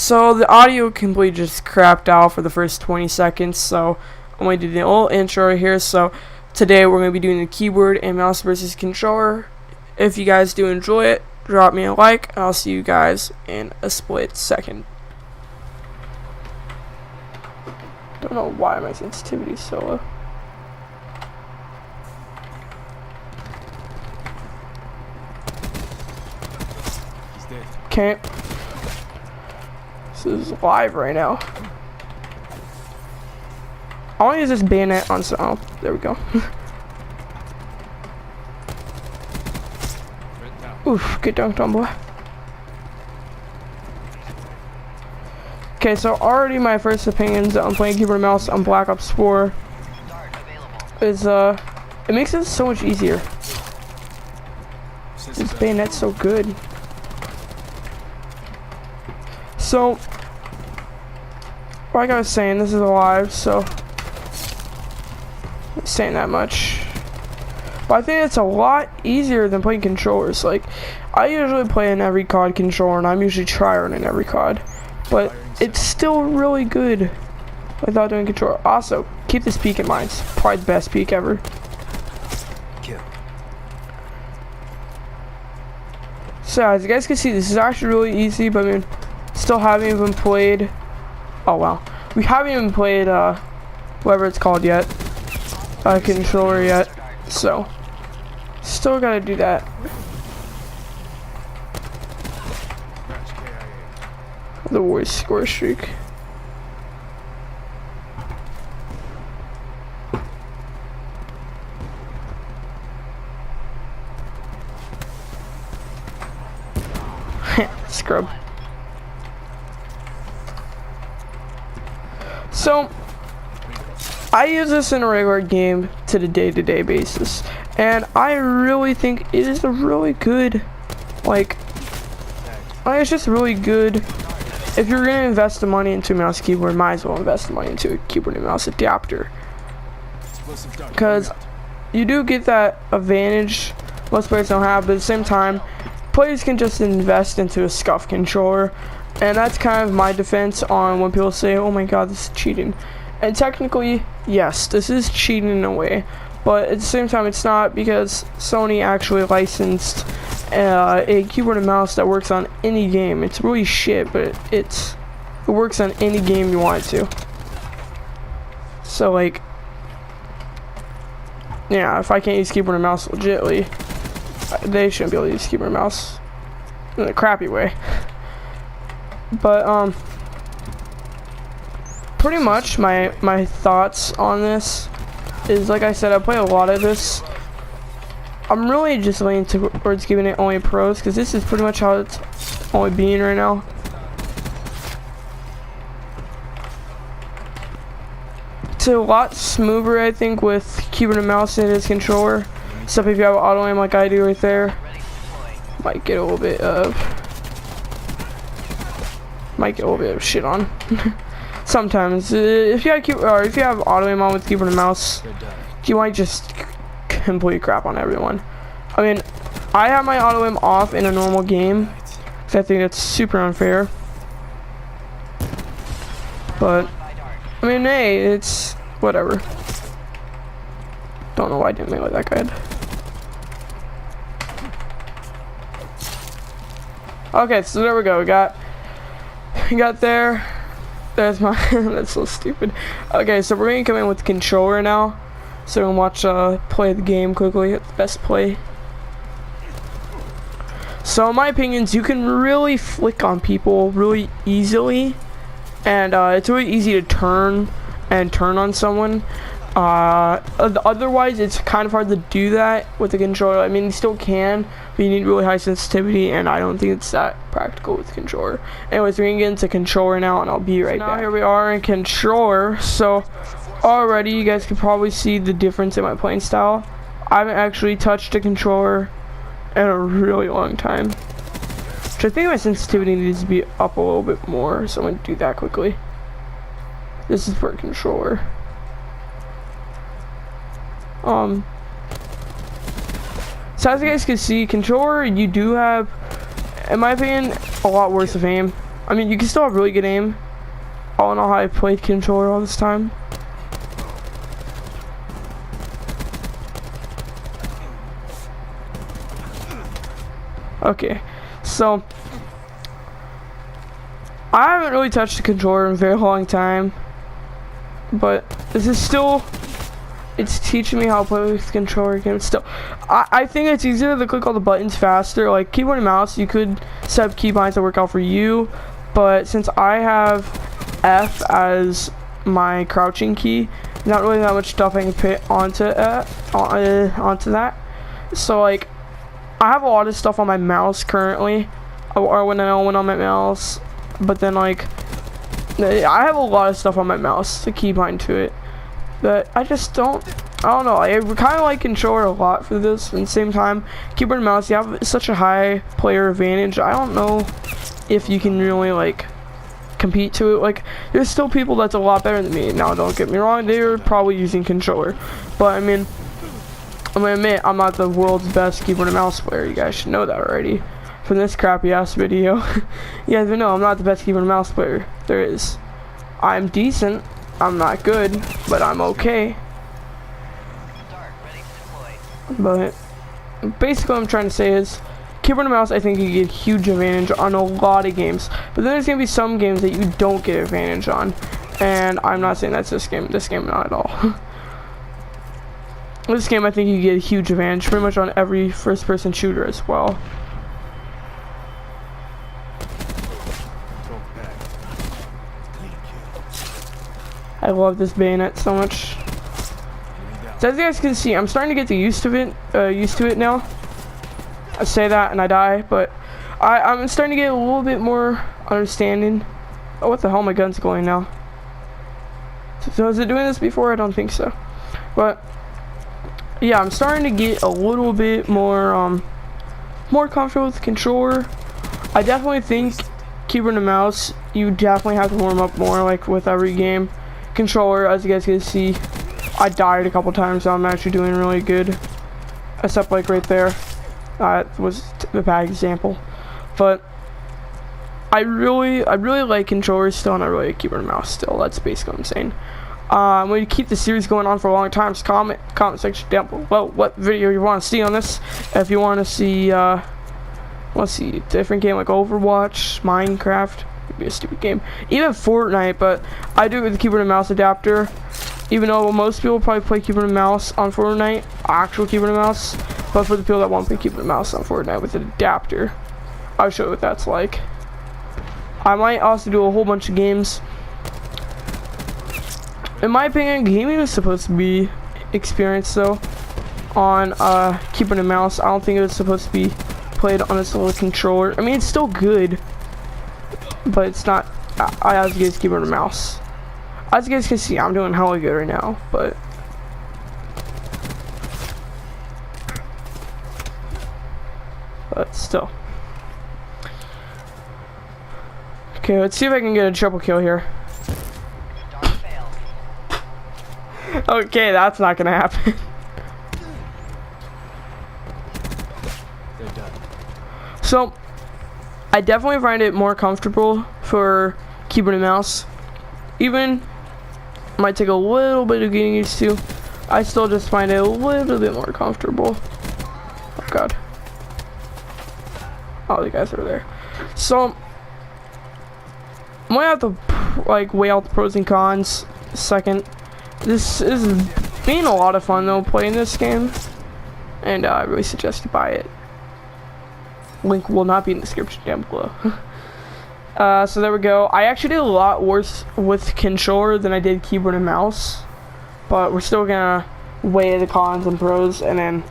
So the audio completely just crapped out for the first 20 seconds, so I'm going to do the old intro right here. So today we're going to be doing the keyboard and mouse versus controller. If you guys do enjoy it, drop me a like, and I'll see you guys in a split second. Don't know why my sensitivity is so low. Okay. This is live right now. I want to use this bayonet on some. Oh, there we go. Oof, good dunk on boy. Okay, so already my first opinions on playing keyboard and mouse on Black Ops 4 is it makes it so much easier. This bayonet's so good. So, like I was saying, this is live, so I'm not saying that much. But I think it's a lot easier than playing controllers. Like, I usually play in every COD controller, and I'm usually tryhard in every COD. But it's still really good without doing controller. Also, keep this peek in mind. It's probably the best peek ever. So, as you guys can see, this is actually really easy, but I mean, still haven't even played. Oh wow, we haven't even played whatever it's called yet, controller yet. So still gotta do that. The worst score streak. Scrub. So, I use this in a regular game to the day-to-day basis, and I really think it is a really good, like, it's just really good. If you're gonna invest the money into a mouse keyboard, might as well invest the money into a keyboard and mouse adapter, because you do get that advantage most players don't have, but at the same time, players can just invest into a scuff controller. And that's kind of my defense on when people say, oh my god, this is cheating. And technically, yes, this is cheating in a way. But at the same time, it's not, because Sony actually licensed a keyboard and mouse that works on any game. It's really shit, but it works on any game you want it to. So, like, yeah, if I can't use keyboard and mouse legitly, they shouldn't be able to use keyboard and mouse in a crappy way. But pretty much my thoughts on this is, like I said, I play a lot of this. I'm really just leaning towards giving it only pros, because this is pretty much how it's only being right now. It's a lot smoother, I think, with keyboard and mouse than it is controller. Except if you have auto aim like I do right there, might get a little bit of shit on. Sometimes if you have auto aim on with keyboard and mouse, you might just completely crap on everyone. I mean, I have my auto aim off in a normal game, because I think that's super unfair. But I mean, hey, it's whatever. Don't know why I didn't make like that good. Okay, so there we go. We got there. There's my that's so stupid. Okay, so we're gonna come in with the controller now, so we'll watch play the game quickly. Best play. So in my opinions, you can really flick on people really easily, and it's really easy to turn on someone. Otherwise, it's kind of hard to do that with the controller. I mean, you still can, but you need really high sensitivity, and I don't think it's that practical with the controller. Anyways, we're gonna get into controller now, and I'll be right back. Now here we are in controller. So already you guys can probably see the difference in my playing style. I haven't actually touched a controller in a really long time, which I think my sensitivity needs to be up a little bit more, so I'm gonna do that quickly. This is for a controller. So as you guys can see, controller, you do have, in my opinion, a lot worse of aim. I mean, you can still have really good aim. I don't know how I played controller all this time. Okay, so I haven't really touched the controller in a very long time, but this is still, it's teaching me how to play with the controller again. Still, I think it's easier to click all the buttons faster. Like keyboard and mouse, you could set up keybinds to work out for you, but since I have F as my crouching key, not really that much stuff I can put onto that. So like, I have a lot of stuff on my mouse currently, or when I went on my mouse, but then like, I have a lot of stuff on my mouse to keybind to it, but I just don't, I don't know, I kind of like controller a lot for this, and at the same time, keyboard and mouse, you have such a high player advantage. I don't know if you can really like compete to it. Like, there's still people that's a lot better than me. Now, don't get me wrong, they're probably using controller, but I mean, I'm gonna admit, I'm not the world's best keyboard and mouse player. You guys should know that already from this crappy ass video. You guys know I'm not the best keyboard and mouse player there is. I'm decent, I'm not good, but I'm okay. But basically what I'm trying to say is, keyboard and mouse, I think you get huge advantage on a lot of games, but then there's gonna be some games that you don't get advantage on, and I'm not saying that's this game not at all. This game, I think you get a huge advantage pretty much on every first-person shooter as well. I love this bayonet so much. So as you guys can see, I'm starting to get used to it now. I say that and I die, but I'm starting to get a little bit more understanding. Oh, what the hell? My gun's going now. So is it doing this before? I don't think so. But yeah, I'm starting to get a little bit more more comfortable with the controller. I definitely think keyboard and mouse, you definitely have to warm up more, like with every game. Controller, as you guys can see, I died a couple times, so I'm actually doing really good, except like right there. That was a bad example, but I really like controllers still, and I really like keyboard and mouse still. That's basically what I'm saying. I'm going to keep the series going on for a long time, so comment section down below what video you want to see on this. If you want to see a different game like Overwatch, Minecraft, it'd be a stupid game, even Fortnite, but I do it with the keyboard and mouse adapter. Even though most people probably play keyboard and mouse on Fortnite, actual keyboard and mouse, but for the people that won't play keyboard and mouse on Fortnite with an adapter, I'll show you what that's like. I might also do a whole bunch of games. In my opinion, gaming is supposed to be experienced though on keyboard and mouse. I don't think it was supposed to be played on this little controller. I mean, it's still good, but it's not as good as keyboard and mouse. As you guys can see, I'm doing hella good right now, but still. Okay, let's see if I can get a triple kill here. Okay, that's not gonna happen. So, I definitely find it more comfortable for keyboard and mouse. Even might take a little bit of getting used to. I still just find it a little bit more comfortable. Oh god. Oh, the guys are there. So I'm gonna have to like weigh out the pros and cons a second. This is being a lot of fun though, playing this game, and I really suggest you buy it. Link will not be in the description down below. So there we go. I actually did a lot worse with controller than I did keyboard and mouse, but we're still gonna weigh the cons and pros, and then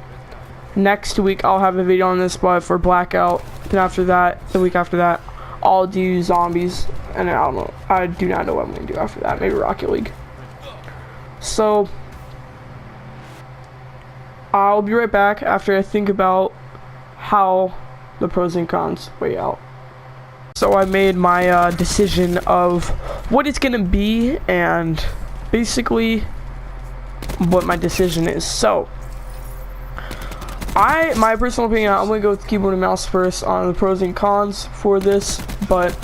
next week I'll have a video on this, but for Blackout. Then after that, the week after that, I'll do zombies, and I don't know. I do not know what I'm gonna do after that. Maybe Rocket League. So I'll be right back after I think about how the pros and cons weigh out. So I made my decision of what it's gonna be, and basically what my decision is. So my personal opinion, I'm gonna go with keyboard and mouse first on the pros and cons for this, but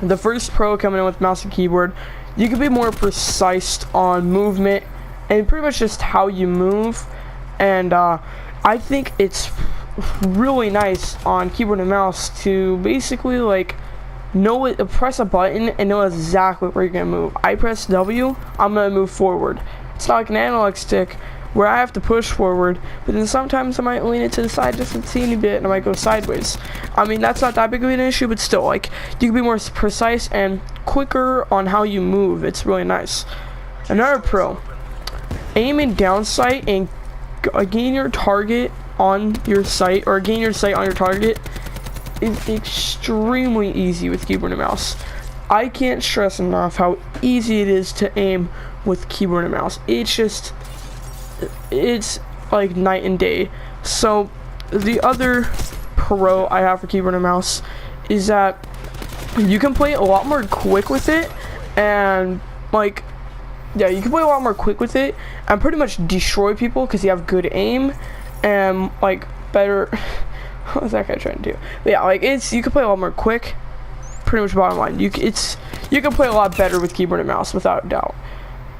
the first pro coming in with mouse and keyboard, you can be more precise on movement and pretty much just how you move. And I think it's really nice on keyboard and mouse to basically like know it, press a button and know exactly where you're gonna move. I press W, I'm gonna move forward. It's not like an analog stick where I have to push forward, but then sometimes I might lean it to the side just a teeny bit and I might go sideways. I mean, that's not that big of an issue, but still, like, you can be more precise and quicker on how you move. It's really nice. Another pro, aiming down sight and gain your target on your sight, or gain your sight on your target, is extremely easy with keyboard and mouse. I can't stress enough how easy it is to aim with keyboard and mouse. It's like night and day. So the other pro I have for keyboard and mouse is that you can play a lot more quick with it, and like, yeah, you can play a lot more quick with it and pretty much destroy people because you have good aim and like better. What was that guy trying to do? But yeah, like, you can play a lot more quick. Pretty much bottom line, you can play a lot better with keyboard and mouse without a doubt.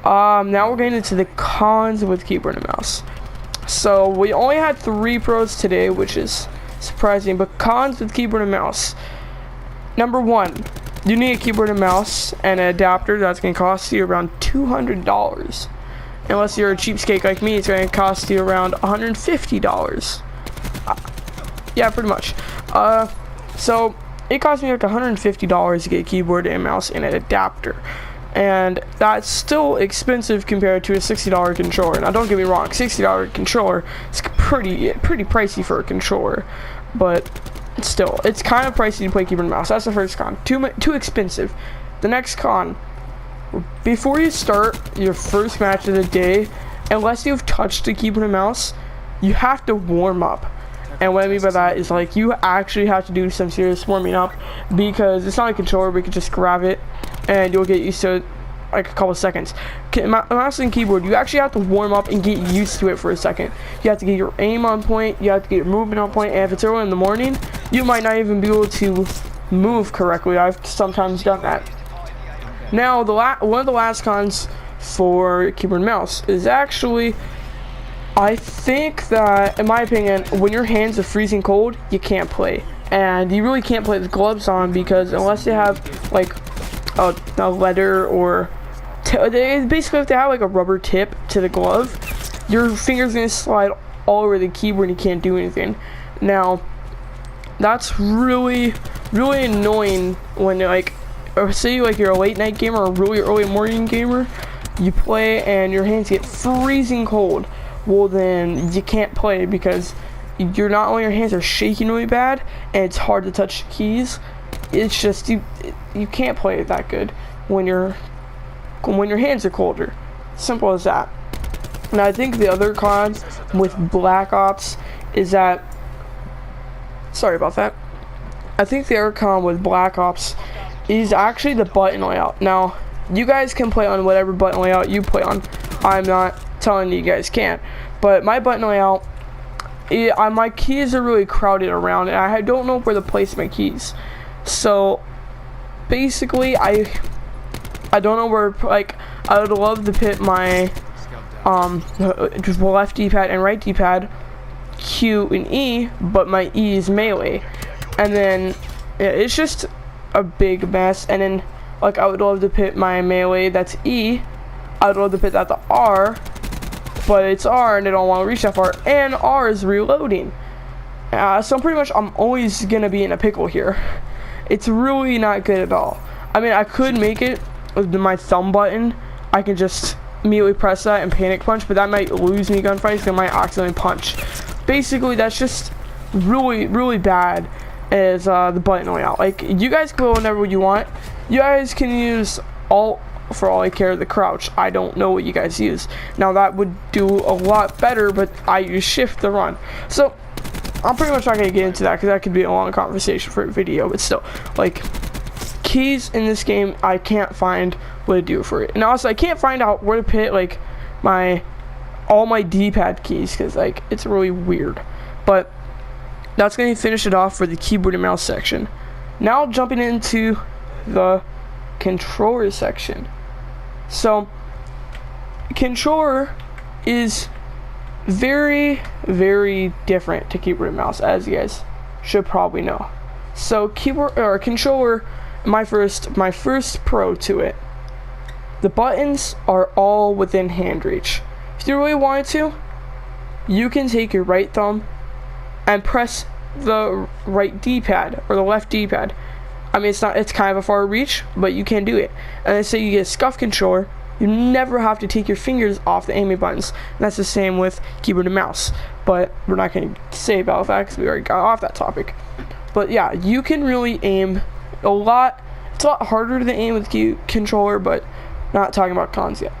Now we're getting into the cons with keyboard and mouse. So we only had 3 pros today, which is surprising, but cons with keyboard and mouse. Number 1, you need a keyboard and mouse and an adapter that's going to cost you around $200. Unless you're a cheapskate like me, it's going to cost you around $150. Yeah, pretty much. So it cost me like $150 to get a keyboard and mouse and an adapter. And that's still expensive compared to a $60 controller. Now don't get me wrong, $60 controller is pretty pricey for a controller, but still, it's kind of pricey to play keyboard and mouse. That's the first con. Too expensive. The next con, before you start your first match of the day, unless you've touched the keyboard and mouse, you have to warm up. And what I mean by that is, like, you actually have to do some serious warming up, because it's not a controller where you can just grab it and you'll get used to it like a couple seconds. Mouse and keyboard, you actually have to warm up and get used to it for a second. You have to get your aim on point, you have to get your movement on point, and if it's early in the morning, you might not even be able to move correctly. I've sometimes done that. Now, one of the last cons for keyboard and mouse is actually, I think that, in my opinion, when your hands are freezing cold, you can't play. And you really can't play with gloves on, because unless you have like a leather or basically if they have like a rubber tip to the glove, your finger's gonna slide all over the keyboard and you can't do anything. Now, that's really annoying when, like, or say like you're a late night gamer or a really early morning gamer, you play and your hands get freezing cold. Well, then you can't play, because you're not only, your hands are shaking really bad and it's hard to touch the keys. It's just you can't play it that good when your hands are colder. Simple as that. And I think the other con with Black Ops is that, sorry about that. I think the other con with Black Ops is actually the button layout. Now, you guys can play on whatever button layout you play on. I'm not telling you guys can't, but my button layout, my keys are really crowded around, and I don't know where to place my keys. So basically, I don't know where, like, I would love to put my just left D-pad and right D-pad, Q and E, but my E is melee, and then yeah, it's just a big mess. And then, like, I would love to put my melee, that's E, I would love to put that to R, but it's R and I don't want to reach that far, and R is reloading. So pretty much I'm always gonna be in a pickle here. It's really not good at all. I mean, I could make it with my thumb button. I can just immediately press that and panic punch, but that might lose me gunfights because I might accidentally punch. Basically, that's just really bad as the button layout. Like, you guys can go whenever you want. You guys can use Alt, for all I care, the crouch. I don't know what you guys use. Now, that would do a lot better, but I use Shift to run. So I'm pretty much not going to get into that because that could be a long conversation for a video, but still, like, keys in this game, I can't find what to do for it. And also, I can't find out where to put, like, all my D-pad keys, because, like, it's really weird. But that's going to finish it off for the keyboard and mouse section. Now, jumping into the controller section. So controller is very, very different to keyboard and mouse, as you guys should probably know. So keyboard or controller, my first pro to it. The buttons are all within hand reach. If you really wanted to, you can take your right thumb and press the right D-pad or the left D-pad. I mean, it's kind of a far reach, but you can do it. And then say you get a scuff controller, you never have to take your fingers off the aiming buttons. And that's the same with keyboard and mouse. But we're not going to say about that because we already got off that topic. But yeah, you can really aim a lot. It's a lot harder to aim with controller, but not talking about cons yet.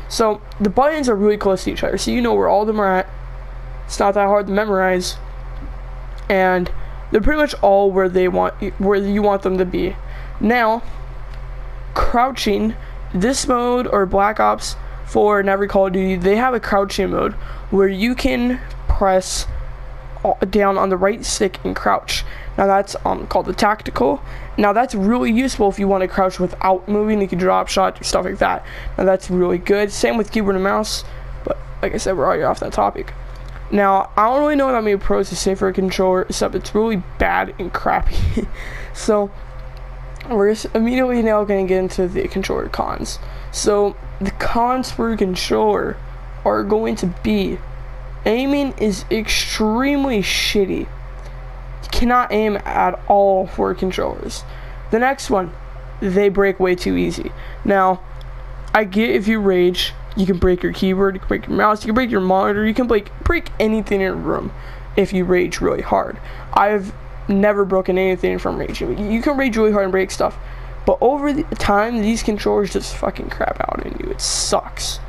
So the buttons are really close to each other, so you know where all of them are at. It's not that hard to memorize, and they're pretty much all where you want them to be. Now, crouching, this mode or Black Ops 4 and every Call of Duty, they have a crouching mode where you can press down on the right stick and crouch. Now that's called the tactical. Now that's really useful if you want to crouch without moving. You can drop shot, stuff like that. Now that's really good. Same with keyboard and mouse, but like I said, we're already off that topic. Now I don't really know that many pros to say for a controller, except it's really bad and crappy. So we're just immediately now going to get into the controller cons. So the cons for a controller are going to be: aiming is extremely shitty. You cannot aim at all for controllers. The next one, they break way too easy. Now, I get if you rage, you can break your keyboard, you can break your mouse, you can break your monitor, you can break anything in a room if you rage really hard. I've never broken anything from raging. You can rage really hard and break stuff, but over the time, these controllers just fucking crap out on you. It sucks.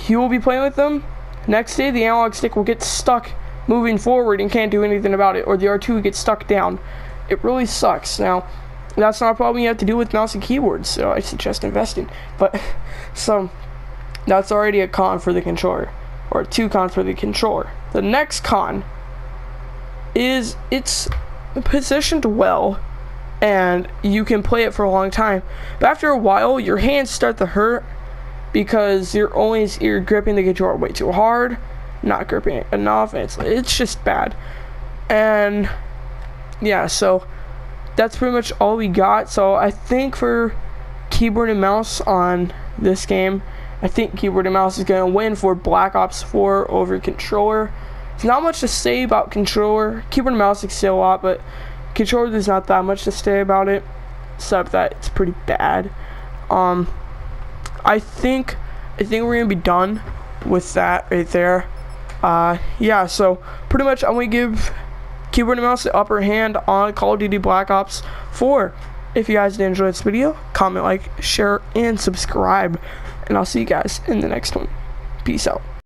You will be playing with them. Next day, the analog stick will get stuck moving forward and can't do anything about it, or the R2 gets stuck down. It really sucks. Now, that's not a problem you have to do with mouse and keyboard, so I suggest investing. But, so, that's already a con for the controller, or 2 cons for the controller. The next con is it's positioned well, and you can play it for a long time. But after a while, your hands start to hurt, because you're gripping the controller way too hard, not gripping it enough, and it's just bad. And yeah, so that's pretty much all we got. So I think for keyboard and mouse on this game, I think keyboard and mouse is going to win for Black Ops 4 over controller. There's not much to say about controller. Keyboard and mouse is still a lot, but controller, there's not that much to say about it, except that it's pretty bad. I think we're gonna be done with that right there. Yeah, so pretty much I'm gonna give keyboard and mouse the upper hand on Call of Duty Black Ops 4. If you guys did enjoy this video, comment, like, share, and subscribe, and I'll see you guys in the next one. Peace out.